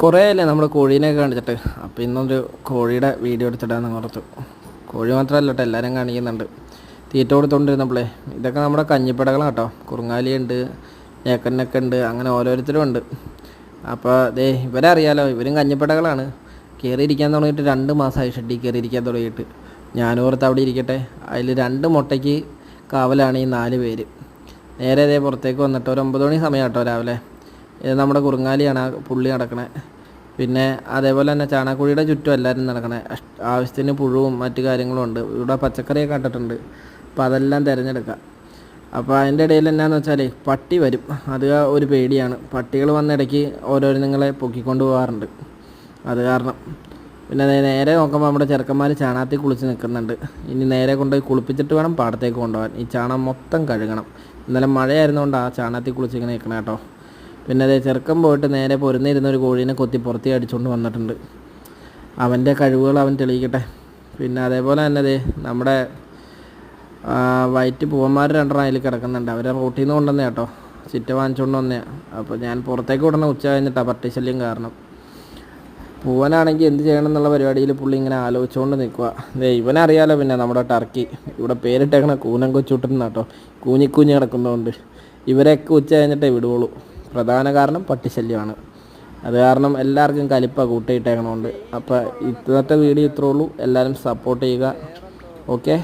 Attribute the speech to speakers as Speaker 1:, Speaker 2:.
Speaker 1: കുറേ അല്ലേ നമ്മൾ കോഴീനെയൊക്കെ കാണിച്ചിട്ട്. അപ്പോൾ ഇന്നൊരു കോഴിയുടെ വീഡിയോ എടുത്തിടാന്ന് ഓർത്തു. കോഴി മാത്രമല്ല കേട്ടോ, എല്ലാവരും കാണിക്കുന്നുണ്ട്. തീറ്റ കൊടുത്തുകൊണ്ടിരുന്നപ്പോഴേ ഇതൊക്കെ നമ്മുടെ കഞ്ഞിപ്പടകളാണ് കേട്ടോ. കുറുങ്ങാലിയുണ്ട്, ഏക്കനൊക്കെ ഉണ്ട്, അങ്ങനെ ഓരോരുത്തരും ഉണ്ട്. അപ്പോൾ ദേ ഇവരെ അറിയാലോ, ഇവരും കഞ്ഞിപ്പടകളാണ്. കയറിയിരിക്കാൻ തുടങ്ങിയിട്ട് 2 മാസമായി ഷെഡിൽ കയറിയിരിക്കാൻ തുടങ്ങിയിട്ട്. ഞാനോർത്ത് അവിടെ ഇരിക്കട്ടെ. അതിൽ 2 മുട്ടയ്ക്ക് കാവലാണ് ഈ 4 പേര്. നേരെ ഇതേ പുറത്തേക്ക് വന്നിട്ട് ഒരു 9 മണി സമയം കേട്ടോ രാവിലെ. ഇത് നമ്മുടെ കുറുങ്ങാലിയാണ് ആ പുള്ളി നടക്കണേ. പിന്നെ അതേപോലെ തന്നെ ചാണകക്കുഴിയുടെ ചുറ്റും എല്ലാവരും നടക്കണേ. ആവശ്യത്തിന് പുഴുവും മറ്റു കാര്യങ്ങളും ഉണ്ട്. ഇവിടെ പച്ചക്കറിയൊക്കെ കണ്ടിട്ടുണ്ട്. അപ്പോൾ അതെല്ലാം തിരഞ്ഞെടുക്കാം. അപ്പോൾ അതിൻ്റെ ഇടയിൽ എന്നാന്ന് വെച്ചാൽ പട്ടി വരും. അത് ഒരു പേടിയാണ്. പട്ടികൾ വന്നിടയ്ക്ക് ഓരോരുങ്ങളെ പൊക്കിക്കൊണ്ട് പോകാറുണ്ട്. അത് കാരണം പിന്നെ നേരെ നോക്കുമ്പോൾ നമ്മുടെ ചെറുക്കന്മാർ ചാണകത്തിൽ കുളിച്ച് നിൽക്കുന്നുണ്ട്. ഇനി നേരെ കൊണ്ടുപോയി കുളിപ്പിച്ചിട്ട് വേണം പാടത്തേക്ക് കൊണ്ടുപോകാൻ. ഈ ചാണകം മൊത്തം കഴുകണം. ഇന്നലെ മഴയായിരുന്നുകൊണ്ട് ആ ചാണകത്തിൽ കുളിച്ച് ഇങ്ങനെ നിൽക്കണം കേട്ടോ. പിന്നെ അതേ ചെറുക്കൻ പോയിട്ട് നേരെ പൊരുന്നിരുന്നൊരു കോഴീനെ കൊത്തി പുറത്തി അടിച്ചുകൊണ്ട് വന്നിട്ടുണ്ട്. അവൻ്റെ കഴിവുകൾ അവൻ തെളിയിക്കട്ടെ. പിന്നെ അതേപോലെ തന്നെ ദേ നമ്മുടെ വൈറ്റ് പൂവന്മാർ 2 അതിൽ കിടക്കുന്നുണ്ട്. അവരെ റോട്ടിൽ നിന്ന് കൊണ്ടുവന്നേ കേട്ടോ. ചിറ്റ വാങ്ങിച്ചുകൊണ്ട് വന്നതാണ്. അപ്പോൾ ഞാൻ പുറത്തേക്ക് വിടണ ഉച്ച കഴിഞ്ഞിട്ടാണ് പട്ടിശല്യം കാരണം. പൂവനാണെങ്കിൽ എന്ത് ചെയ്യണം എന്നുള്ള പരിപാടിയിൽ പുള്ളി ഇങ്ങനെ ആലോചിച്ചുകൊണ്ട് നിൽക്കുക. ഇവനറിയാലോ പിന്നെ നമ്മുടെ ടർക്കി. ഇവിടെ പേരിട്ടേക്കണ കൂനം കൊച്ചൂട്ടൻ കേട്ടോ. കൂഞ്ഞിക്കൂഞ്ഞ് കിടക്കുന്നതുകൊണ്ട് ഇവരെയൊക്കെ ഉച്ച കഴിഞ്ഞിട്ടേ വിടുകയുള്ളൂ. പ്രധാന കാരണം പട്ടിശല്യമാണ്. അത് കാരണം എല്ലാവർക്കും കലിപ്പ കൂട്ടിയിട്ടേക്കണമുണ്ട്. അപ്പോൾ ഇന്നത്തെ വീഡിയോ ഇത്രേ ഉള്ളൂ. എല്ലാവരും സപ്പോർട്ട് ചെയ്യുക. ഓക്കെ.